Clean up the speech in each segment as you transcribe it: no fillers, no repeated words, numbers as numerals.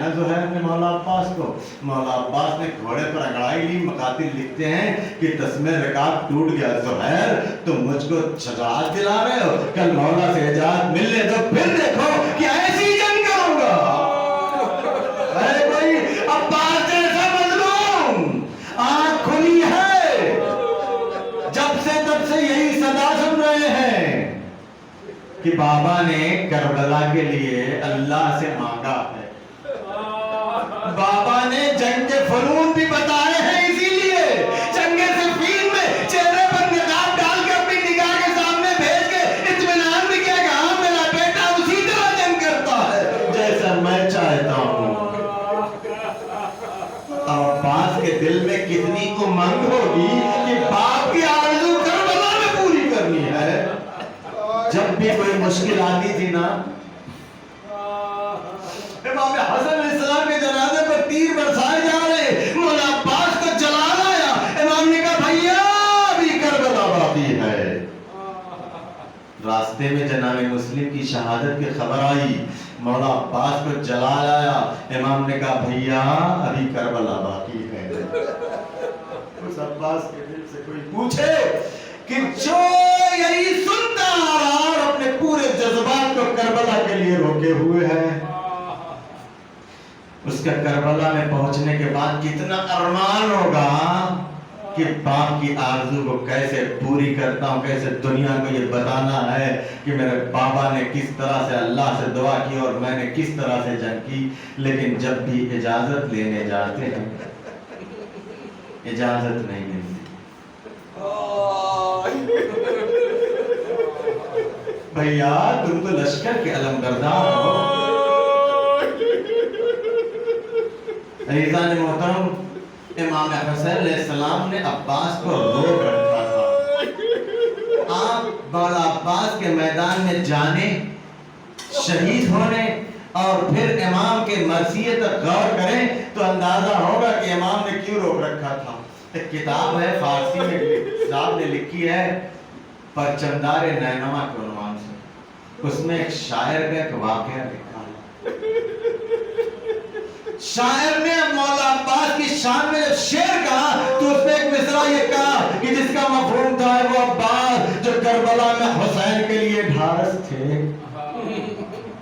نا زہیر نے مولا عباس کو. مولا عباس نے گھوڑے پر انگڑائی لی. مقاتل لکھتے ہیں کہ تسمہ رکاب ٹوٹ گیا. زہیر تم مجھ کو شجاعت دلا رہے ہو, کل مولا سے اجازت مل لے تو پھر دیکھو کہ ایسی جنگ کروں گا. ارے کوئی عباس جیسا مظلوم آنکھ کھلی ہے, جب سے تب سے یہی صدا سن رہے ہیں کہ بابا نے کربلا کے لیے اللہ سے مانگا ہے. بابا نے جنگ کے فنون بھی بتائے ہیں, اسی لیے جنگ صفین میں چہرے پر نقاب ڈال کے اپنی نگاہ کے سامنے بھیج کے اطمینان بھی کیا کہ ہاں میرا بیٹا اسی طرح جنگ کرتا ہے جیسا میں چاہتا ہوں. عباس کے دل میں کتنی امنگ ہوگی کہ باپ کی آرزو کربلا میں پوری کرنی ہے. جب بھی کوئی مشکل آتی تھی نا, امام حسن علیہ السلام کے جنازے پر تیر برسائے جا رہے, مولا عباس کو جلال آیا. امام نے کہا بھیا ابھی کربلا باقی ہے. راستے میں جناب مسلم کی شہادت کی خبر آئی, مولا عباس کو جلال آیا. امام نے کہا بھیا ابھی کربلا باقی ہے. اس عباس کے دل سے کوئی پوچھے کہ جو یہی سنتا آ رہا اور اپنے پورے جذبات کو کربلا کے لیے روکے ہوئے ہے, اس کا کربلا میں پہنچنے کے بعد کتنا ارمان ہوگا کہ باپ کی آرزو کو کیسے پوری کرتا ہوں, کیسے دنیا کو یہ بتانا ہے کہ میرے بابا نے کس طرح سے اللہ سے دعا کی اور میں نے کس طرح سے جنگ کی. لیکن جب بھی اجازت لینے جاتے ہیں اجازت نہیں ملتی. بھیا تم تو لشکر کے علمبردار ہو. عزیزان محترم, امام حسین علیہ السلام نے عباس کو روک رکھا تھا. آپ مولا عباس کے میدان میں جانے, شہید ہونے اور پھر امام کے مرثیے تک غور کریں تو اندازہ ہوگا کہ امام نے کیوں روک رکھا تھا. ایک کتاب ہے فارسی میں صاحب نے لکھی ہے پرچمدار نینما کے عنوان سے. اس میں ایک شاعر کا ایک واقعہ لکھا ہے. شاعر نے مولا عباس کی شان میں جب شعر کہا تو اس نے ایک مصرع یہ کہا کہ جس کا مفہوم تھا وہ عباس جو کربلا میں حسین کے لیے ڈھارس تھے.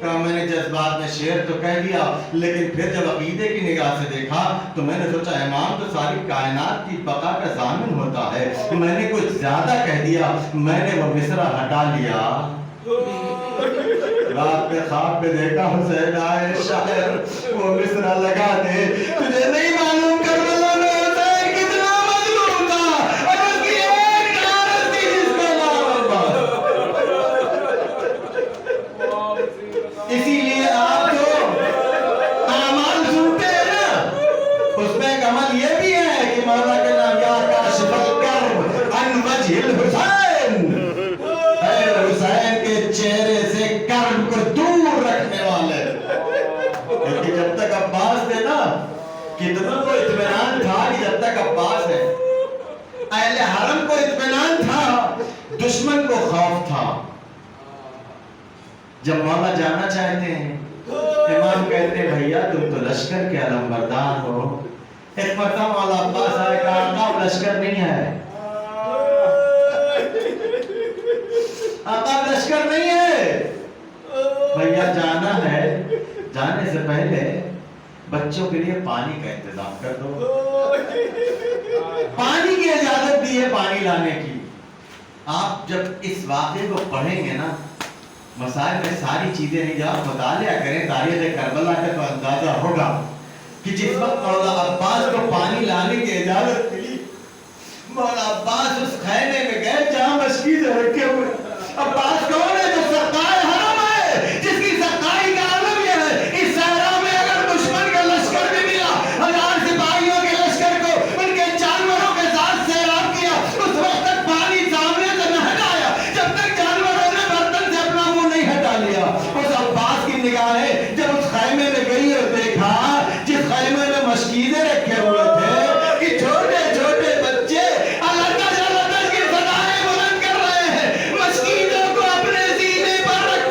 کہا میں نے جذبات میں شعر تو کہہ دیا, لیکن پھر جب عقیدے کی نگاہ سے دیکھا تو میں نے سوچا امام تو ساری کائنات کی بقا کا ضامن ہوتا ہے, میں نے کچھ زیادہ کہہ دیا. میں نے وہ مصرع ہٹا لیا. رات میں خواب میں دیکھا حسین آئے شاعر وہ مصرع لگا دے. تجھے نہیں معلوم کربلا میں حسین کتنا مظلوم تھا اور اس کی ایک ڈھارس تھی جس کا نام عباس. اسی لیے آپ جو اعمال سنتے ہیں نا, اس میں ایک عمل یہ بھی ہے کہ مولا کے نام یا کاشف الکرب عن وجہ الحسین, اے حسین کے چہرے سے کرب کو دور رکھنے والے. کیونکہ جب تک عباس تھے نا کتنوں کو اطمینان تھا کہ جب تک عباس ہے, اہل حرم کو اطمینان تھا, دشمن کو خوف تھا. جب مولا جانا چاہتے ہیں امام کہتے ہیں بھیا تم تو لشکر کے علمبردار ہو. ایک مرتبہ مولا عباس آئے کہا آقا لشکر نہیں ہے, آقا لشکر نہیں ہے. بھیا جانا ہے, جانے سے پہلے بچوں کے لیے پانی کا انتظام کر دو. پانی کی اجازت دی ہے پانی لانے کی. آپ جب اس واقعے کو پڑھیں گے نا, مسائل میں ساری چیزیں نہیں, جب آپ مطالعہ کریں تاریخ کربلا کا تو اندازہ ہوگا کہ جس وقت مولا عباس کو پانی لانے کی اجازت ملی, مولا عباس اس خیمے میں گئے جہاں مشکیزیں رکھے ہوئے. عباس کون ہے؟ جو سرکار حرم ہے, جس کی سرکاری کا عالم یہ ہے اس صحرا میں اگر دشمن کا لشکر بھی ملا, 1000 سپاہیوں کے لشکر کو ان کے جانوروں کے ساتھ سیراب کیا, اس وقت تک پانی سامنے سے نہ ہٹایا جب تک جانوروں نے برتن سے اپنا منہ نہیں ہٹا لیا. اس عباس کی نگاہیں جب اس خیمے میں گئی اور دیکھا جس خیمے میں مشکیزیں رکھے ہوئے تھے کہ چھوٹے چھوٹے بچے اللہ کی صدائیں بلند کر رہے ہیں, مشکیزوں کو اپنے سینے پر رکھ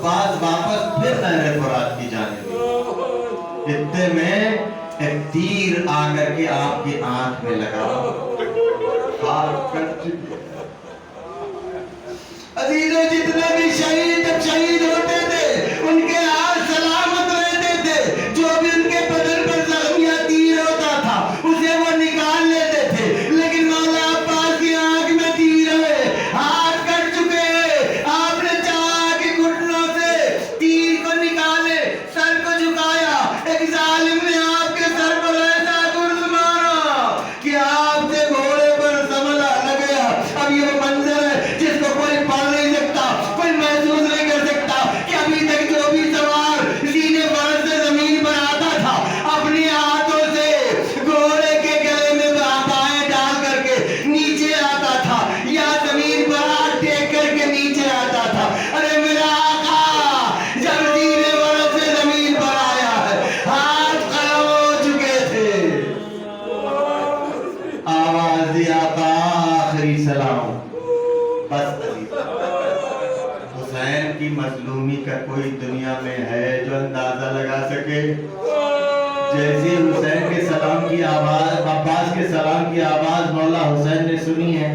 عباس واپس پھر نہر فرات کی جانب گئے۔ اتنے میں ایک تیر آ کر کے آپ کی آنکھ میں لگا، ہاتھ کٹ چکی ہے۔ عزیزوں جتنے بھی شہید جب شہید ہوتے تھے ان کے ہاتھ سلامت رہتے تھے، جو بھی ان کے بدن پر زخم یا تیر ہوتا تھا اسے وہ نکال لیتے تھے، لیکن مولا عباس کی آنکھ میں تیر ہے، ہاتھ کٹ چکے ہیں، آپ نے چاہا کہ گھٹنوں سے تیر کو نکالے، سر کو جھکایا، ایک ظالم نے آپ کے سر پر ایسا گرز مارا کہ آپ سے گھوڑے پر سملا لگ گیا۔ اب یہ منظر ہے جس کو کوئی پڑھ نہیں سکتا، کوئی محسوس نہیں کر سکتا کہ ابھی تک جو بھی سوار سیدھے فرض سے زمین پر آتا تھا اپنی ہاتھوں سے گھوڑے کے گلے میں بائیں ڈال کر کے نیچے آتا تھا، یا زمین پر ہاتھ ٹیک کر کے نیچے آتا تھا۔ ارے میرا آقا جب سیدھے فرض سے زمین پر آیا ہے ہاتھ قلم ہو چکے تھے۔ آواز دی آقا آخری سلام۔ بس حسین کی مظلومی کا کوئی دنیا میں ہے جو اندازہ لگا سکے؟ جیسے حسین کے سلام کی آواز، عباس کے سلام کی آواز مولا حسین نے سنی ہے،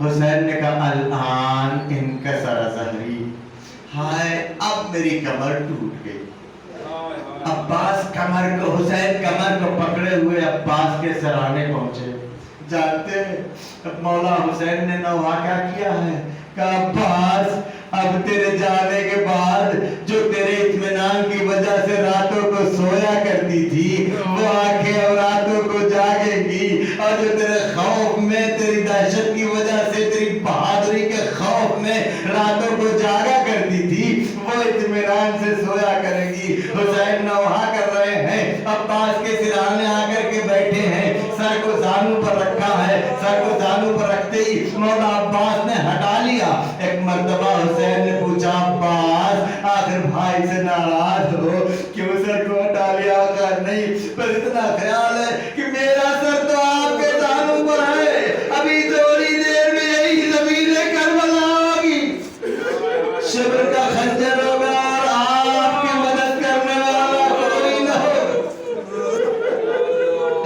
حسین نے کہا الان انکسر ظہری، ہائے اب میری کمر ٹوٹ گئی۔ عباس حسین کمر کو پکڑے ہوئے عباس کے سرانے پہنچے۔ جانتے اب مولا حسین نے نوحہ کیا کیا ہے؟ کہا عباس اب تیرے جانے کے بعد جو تیرے اطمینان کی وجہ سے راتوں کو سویا کرتی تھی وہ آنکھیں اب راتوں کو جاگے گی، اور جو تیرے خوف میں، تیری دہشت کی وجہ سے، تیری بہادری کے خوف میں راتوں کو جاگا کرتی تھی وہ اطمینان سے سویا کرے گی۔ حسین نوحہ کر رہے ہیں، عباس کے سرانے آ کر کے بیٹھے ہیں، سر کو زانو پر رکھا ہے، سر کو زانو پر رکھتے ہی مولا عباس نے ہٹا لیا۔ ایک مرتبہ حسین نے پوچھا عباس آخر بھائی سے ناراض ہو کیوں سر کو ہٹا لیا؟ آخر نہیں، پر اتنا خیال ہے کہ میرا سر تو آپ کے زانو پر ہے، ابھی تھوڑی دیر میں یہی زمین کربلا ہوگی، شبر کا خنجر ہوگا اور آپ کی مدد کرنے والا کوئی نہ ہو۔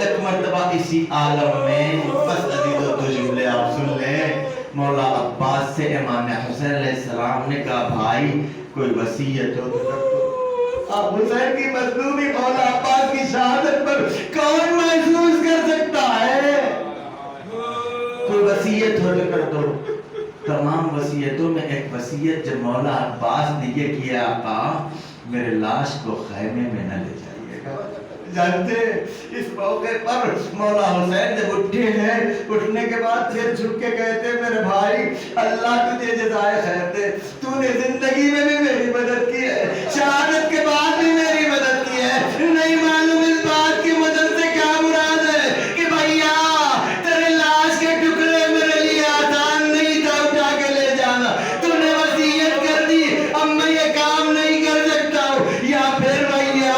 ایک مرتبہ اسی عالم میں بس عزیزو دو جملے آپ سن لیں، مولا عباس سے امام حسین علیہ السلام نے کہا بھائی کوئی وصیت ہو تو کر دو۔ اب حسین کی مظلومی مولا عباس کی شہادت پر کون محسوس کر سکتا ہے؟ کوئی وصیت ہو تو کر دو۔ تمام وصیتوں میں ایک وصیت جب مولا عباس نے یہ کیا آقا میرے لاش کو خیمے میں نہ لے جائیے گا۔ جانتے اس موقع پر مولا حسین جب اٹھے ہیں، اٹھنے کے بعد پھر جھک کے کہتے میرے بھائی اللہ تجھے جزائے خیر دے، تو نے زندگی میں بھی میری مدد کی ہے، شہادت کے بعد بھی میری مدد کی ہے، نہیں معلوم اس بات کی مدد سے کیا مراد ہے کہ بھیا تیرے لاش کے ٹکڑے میرے لیے آسان نہیں تھا اٹھا کے لے جانا، تو نے وصیت کر دی اب میں یہ کام نہیں کر سکتا ہوں، یا پھر بھیا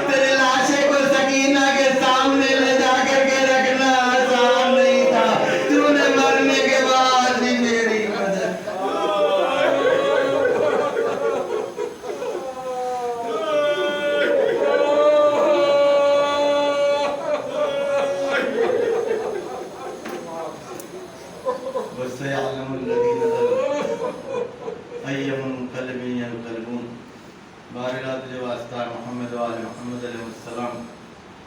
تیرے لاشے کو سکینہ کے سامنے لے جا کر کے رکھنا آسان نہیں تھا، تو نے مرنے کے بعد بھی میری مدد۔ وَسَيَعْلَمُ الَّذِينَ ظَلَمُوا أَيَّ مُنقَلِبٍ يَنقَلِبُونَ۔ بارگاہ تجھے واسطہ محمد و آل محمد علیہ السلام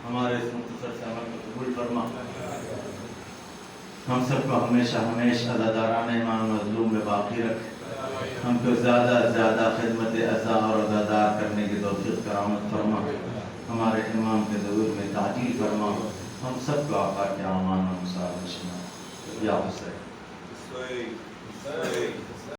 ہمارے اس مختصر سے عمل کو قبول فرما، ہم سب کو ہمیشہ عزاداران امام مظلوم میں باقی رکھ، ہم کو زیادہ زیادہ خدمت عزا اور عزادار کرنے کی توفیق کرامت فرما، ہمارے امام کے ظہور میں تعجیل فرما، ہم سب کو آقا کے امان و مساعد شما یا حسین۔